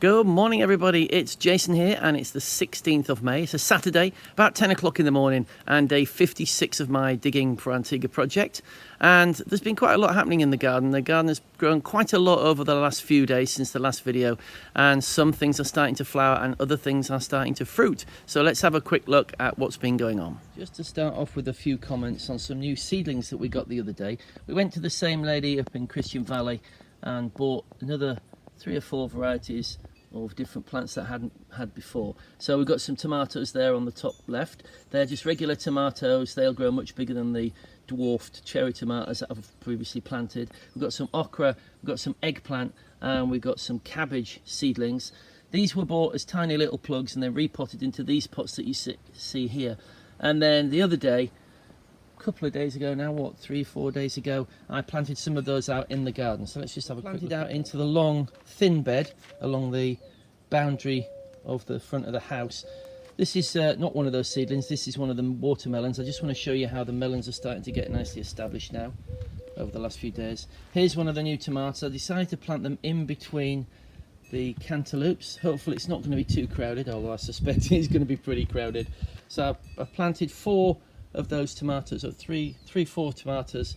Good morning everybody, it's Jason here and it's the 16th of May. It's a Saturday, about 10 o'clock in the morning, and day 56 of my digging for Antigua project. And there's been quite a lot happening in the garden. The garden has grown quite a lot over the last few days since the last video, and some things are starting to flower and other things are starting to fruit. So let's have a quick look at what's been going on. Just to start off with a few comments on some new seedlings that we got the other day. We went to the same lady up in Christian Valley and bought another 3 or 4 varieties of different plants that I hadn't had before. So we've got some tomatoes there on the top left. They're just regular tomatoes. They'll grow much bigger than the dwarfed cherry tomatoes that I've previously planted. We've got some okra, we've got some eggplant, and we've got some cabbage seedlings. These were bought as tiny little plugs and then repotted into these pots that you see here. And then the other day, couple of days ago now, 3-4 days ago, I planted some of those out in the garden. So let's just have a quick look. Out into the long thin bed along the boundary of the front of the house. This is not one of those seedlings, this is one of the watermelons. I just want to show you how the melons are starting to get nicely established now over the last few days. Here's one of the new tomatoes. I decided to plant them in between the cantaloupes. Hopefully it's not going to be too crowded, although I suspect it's going to be pretty crowded. So I planted 4 of those tomatoes, or 4 tomatoes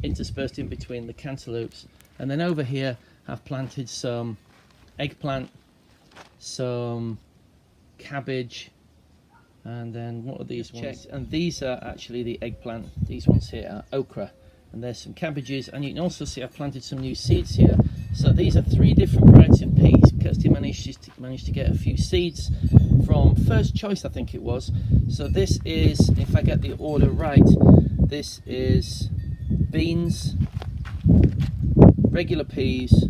interspersed in between the cantaloupes. And then over here I've planted some eggplant, some cabbage, and then what are these ones? And these are actually the eggplant. These ones here are okra, and there's some cabbages, and you can also see I've planted some new seeds here. So these are 3 different varieties of peas. Kirsty managed to get a few seeds from First Choice, I think it was. So this is, if I get the order right, this is beans, regular peas,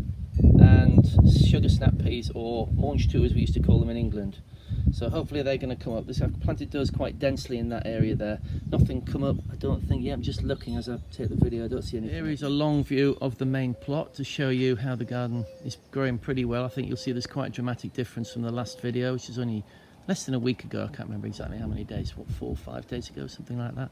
and sugar snap peas, or mange tout as we used to call them in England. So hopefully they're going to come up. I've planted those quite densely in that area there. Nothing come up, I don't think. Yeah, I'm just looking as I take the video. I don't see anything. Here is a long view of the main plot to show you how the garden is growing pretty well. I think you'll see there's quite a dramatic difference from the last video, which is only less than a week ago. I can't remember exactly how many days, 4 or 5 days ago, something like that.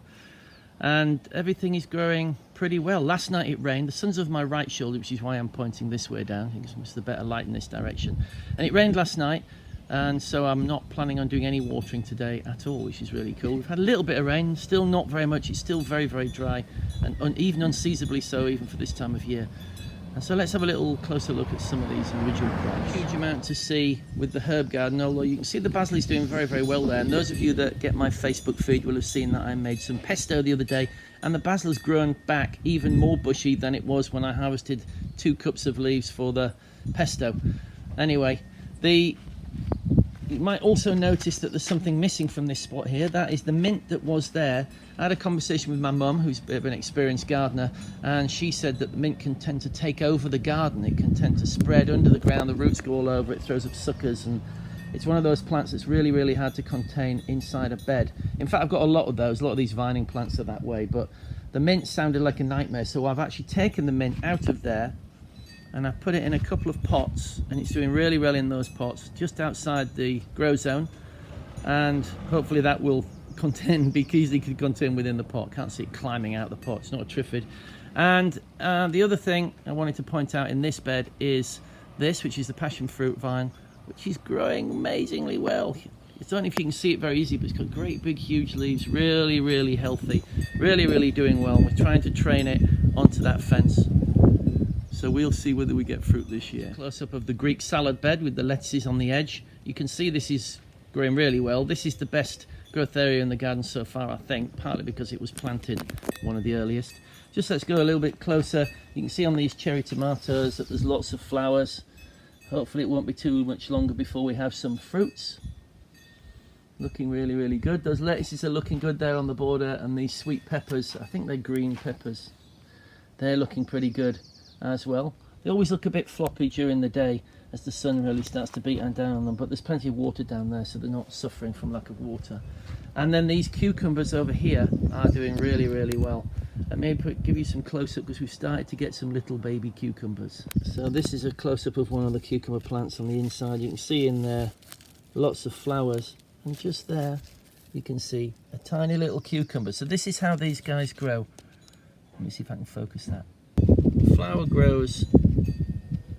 And everything is growing pretty well. Last night it rained. The sun's over my right shoulder, which is why I'm pointing this way down. I think it's the better light in this direction. And it rained last night, and so I'm not planning on doing any watering today at all, which is really cool. We've had a little bit of rain, still not very much. It's still very, very dry, and even unseasonably so, even for this time of year. And so let's have a little closer look at some of these individual plants. Huge amount to see with the herb garden, although you can see the basil is doing very, very well there. And those of you that get my Facebook feed will have seen that I made some pesto the other day, and the basil has grown back even more bushy than it was when I harvested 2 cups of leaves for the pesto. Anyway, you might also notice that there's something missing from this spot here. That is the mint that was there. I had a conversation with my mum, who's a bit of an experienced gardener, and she said that the mint can tend to take over the garden. It can tend to spread under the ground, the roots go all over, it throws up suckers, and it's one of those plants that's really, really hard to contain inside a bed. In fact, I've got a lot of those. A lot of these vining plants are that way, but the mint sounded like a nightmare, so I've actually taken the mint out of there and I've put it in a couple of pots, and it's doing really well in those pots just outside the grow zone, and hopefully that will be easily contained within the pot. Can't see it climbing out the pot, it's not a triffid. And the other thing I wanted to point out in this bed is this, which is the passion fruit vine, which is growing amazingly well. I don't know if you can see it very easily, but it's got great big huge leaves, really, really healthy, really, really doing well. And we're trying to train it onto that fence. So we'll see whether we get fruit this year. Close up of the Greek salad bed with the lettuces on the edge. You can see this is growing really well. This is the best growth area in the garden so far, I think, partly because it was planted one of the earliest. Just let's go a little bit closer. You can see on these cherry tomatoes that there's lots of flowers. Hopefully it won't be too much longer before we have some fruits. Looking really, really good. Those lettuces are looking good there on the border, and these sweet peppers, I think they're green peppers, they're looking pretty good as well. They always look a bit floppy during the day as the sun really starts to beat down on them, but there's plenty of water down there, so they're not suffering from lack of water. And then these cucumbers over here are doing really, really well. Let me give you some close-up, because we've started to get some little baby cucumbers. So this is a close-up of one of the cucumber plants on the inside. You can see in there lots of flowers, and just there you can see a tiny little cucumber. So this is how these guys grow. Let me see if I can focus that. The flower grows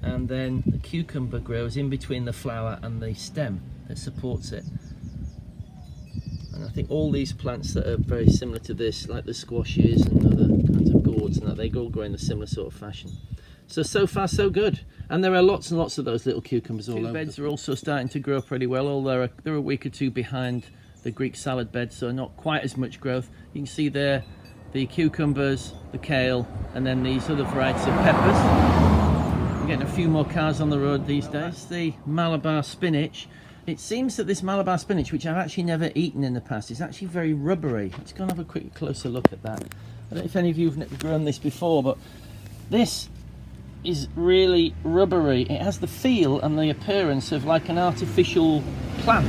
and then the cucumber grows in between the flower and the stem that supports it. And I think all these plants that are very similar to this, like the squashes and other kinds of gourds and that, they all grow in a similar sort of fashion. So far so good. And there are lots and lots of those little cucumbers all over. The beds are also starting to grow pretty well, although they're a week or two behind the Greek salad bed, so not quite as much growth. You can see there the cucumbers, the kale, and then these other varieties of peppers. I'm getting a few more cars on the road these days. The Malabar spinach. It seems that this Malabar spinach, which I've actually never eaten in the past, is actually very rubbery. Let's go and have a quick closer look at that. I don't know if any of you have grown this before, but this is really rubbery. It has the feel and the appearance of like an artificial plant.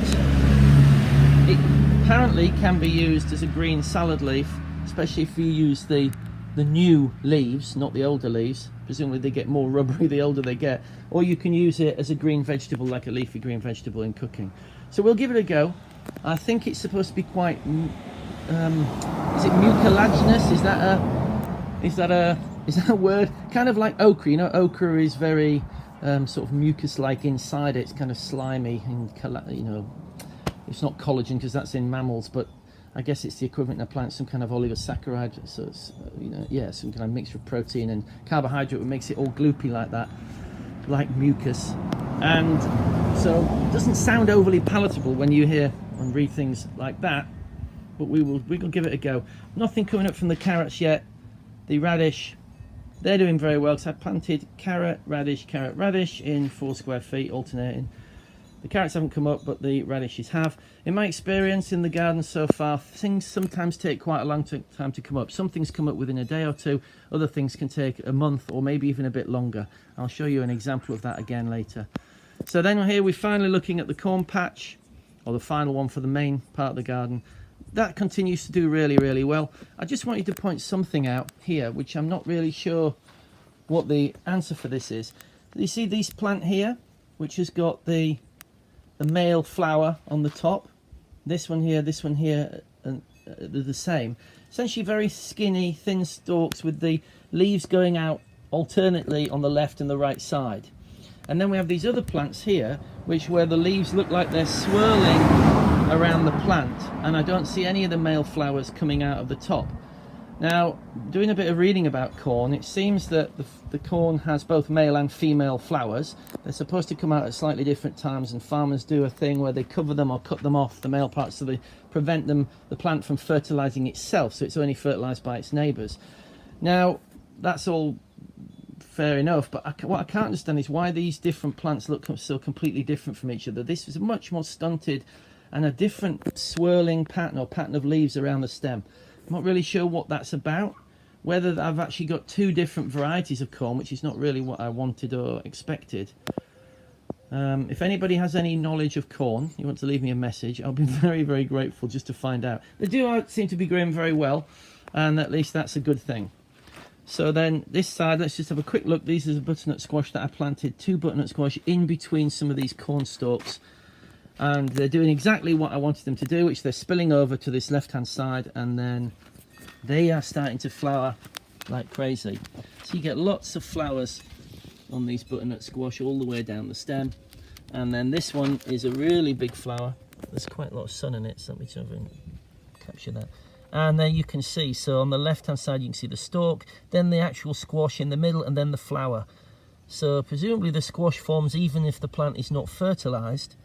It apparently can be used as a green salad leaf, especially if you use the new leaves, not the older leaves. Presumably they get more rubbery the older they get. Or you can use it as a green vegetable, like a leafy green vegetable in cooking. So we'll give it a go. I think it's supposed to be quite, is it mucilaginous? Is that a word? Kind of like ochre. You know, ochre is very sort of mucus-like inside it. It's kind of slimy and, you know, it's not collagen because that's in mammals, but I guess it's the equivalent in a plant, some kind of oligosaccharide. So it's, you know, yeah, some kind of mixture of protein and carbohydrate that makes it all gloopy like that, like mucus. And so it doesn't sound overly palatable when you hear and read things like that, but we'll give it a go. Nothing coming up from the carrots yet. The radish, they're doing very well because I planted carrot, radish in 4 square feet alternating. The carrots haven't come up, but the radishes have. In my experience in the garden so far, things sometimes take quite a long time to come up. Some things come up within a day or two, other things can take a month or maybe even a bit longer. I'll show you an example of that again later. So then here we're finally looking at the corn patch, or the final one for the main part of the garden. That continues to do really, really well. I just wanted to point something out here, which I'm not really sure what the answer for this is. You see this plant here, which has got the male flower on the top. This one here, and they're the same. Essentially very skinny, thin stalks with the leaves going out alternately on the left and the right side. And then we have these other plants here, where the leaves look like they're swirling around the plant, and I don't see any of the male flowers coming out of the top. Now, doing a bit of reading about corn, it seems that the corn has both male and female flowers. They're supposed to come out at slightly different times, and farmers do a thing where they cover them or cut them off, the male parts, so they prevent the plant from fertilizing itself, so it's only fertilized by its neighbors. Now, that's all fair enough, but what I can't understand is why these different plants look so completely different from each other. This is much more stunted and a different swirling pattern or pattern of leaves around the stem. I'm not really sure what that's about, whether I've actually got two different varieties of corn, which is not really what I wanted or expected. If anybody has any knowledge of corn, you want to leave me a message, I'll be very, very grateful just to find out. They do seem to be growing very well, and at least that's a good thing. So then this side, let's just have a quick look. These are the butternut squash that I planted, 2 butternut squash in between some of these corn stalks. And they're doing exactly what I wanted them to do, which they're spilling over to this left-hand side, and then they are starting to flower like crazy. So you get lots of flowers on these butternut squash all the way down the stem. And then this one is a really big flower. There's quite a lot of sun in it, so let me try and capture that. And there you can see, so on the left-hand side you can see the stalk, then the actual squash in the middle, and then the flower. So presumably the squash forms even if the plant is not fertilized,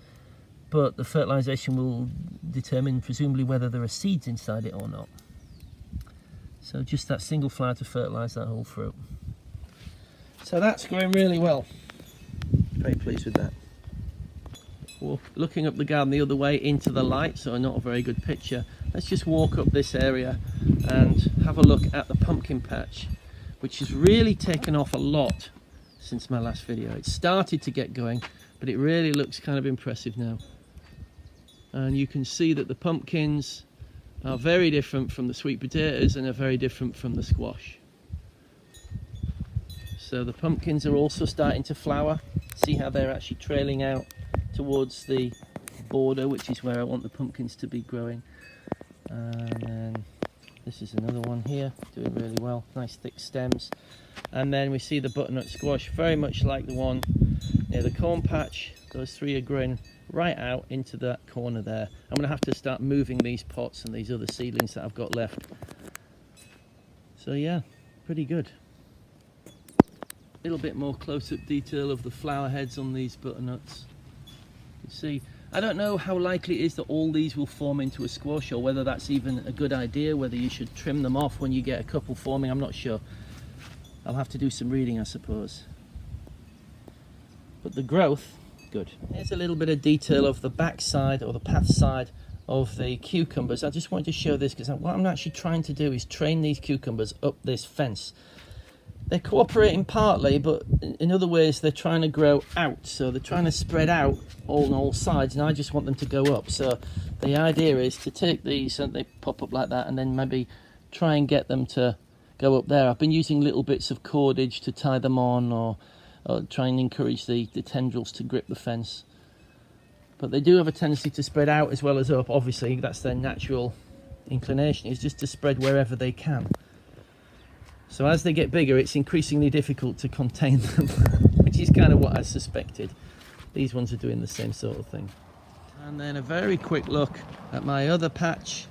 but the fertilization will determine presumably whether there are seeds inside it or not. So just that single flower to fertilize that whole fruit. So that's going really well. Very pleased with that. Looking up the garden the other way into the light, so not a very good picture. Let's just walk up this area and have a look at the pumpkin patch, which has really taken off a lot since my last video. It started to get going, but it really looks kind of impressive now. And you can see that the pumpkins are very different from the sweet potatoes and are very different from the squash. So the pumpkins are also starting to flower. See how they're actually trailing out towards the border, which is where I want the pumpkins to be growing. And then this is another one here, doing really well, nice thick stems. And then we see the butternut squash, very much like the one near the corn patch. Those three are growing right out into that corner there. I'm going to have to start moving these pots and these other seedlings that I've got left. So yeah, pretty good. A little bit more close-up detail of the flower heads on these butternuts. You see, I don't know how likely it is that all these will form into a squash, or whether that's even a good idea, whether you should trim them off when you get a couple forming. I'm not sure. I'll have to do some reading, I suppose. But the growth, good. Here's a little bit of detail of the back side, or the path side, of the cucumbers. I just wanted to show this because what I'm actually trying to do is train these cucumbers up this fence. They're cooperating partly, but in other ways they're trying to grow out. So they're trying to spread out on all sides, and I just want them to go up. So the idea is to take these, and they pop up like that, and then maybe try and get them to go up there. I've been using little bits of cordage to tie them on, or try and encourage the tendrils to grip the fence. But they do have a tendency to spread out as well as up. Obviously, that's their natural inclination, is just to spread wherever they can. So as they get bigger, it's increasingly difficult to contain them, which is kind of what I suspected. These ones are doing the same sort of thing. And then a very quick look at my other patch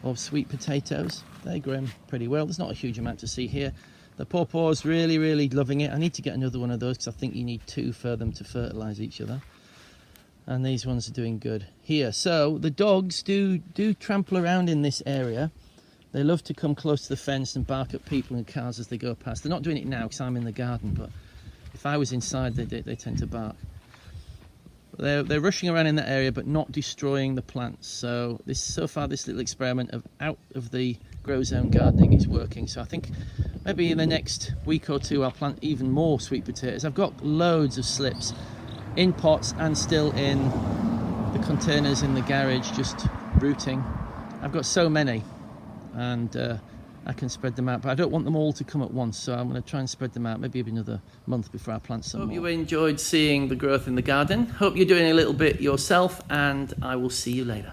of sweet potatoes. They're growing pretty well. There's not a huge amount to see here. The pawpaw's really loving it. I need to get another one of those because I think you need two for them to fertilize each other. And these ones are doing good here. So the dogs do trample around in this area. They love to come close to the fence and bark at people and cars as they go past. They're not doing it now because I'm in the garden, but if I was inside, they tend to bark. They're rushing around in that area, but not destroying the plants. So far this little experiment of out of the grow zone gardening is working. So I think maybe in the next week or two I'll plant even more sweet potatoes. I've got loads of slips in pots and still in the containers in the garage, just rooting. I've got so many, and I can spread them out, but I don't want them all to come at once, so I'm going to try and spread them out maybe another month before I plant some more. Hope you enjoyed seeing the growth in the garden. Hope you're doing a little bit yourself, and I will see you later.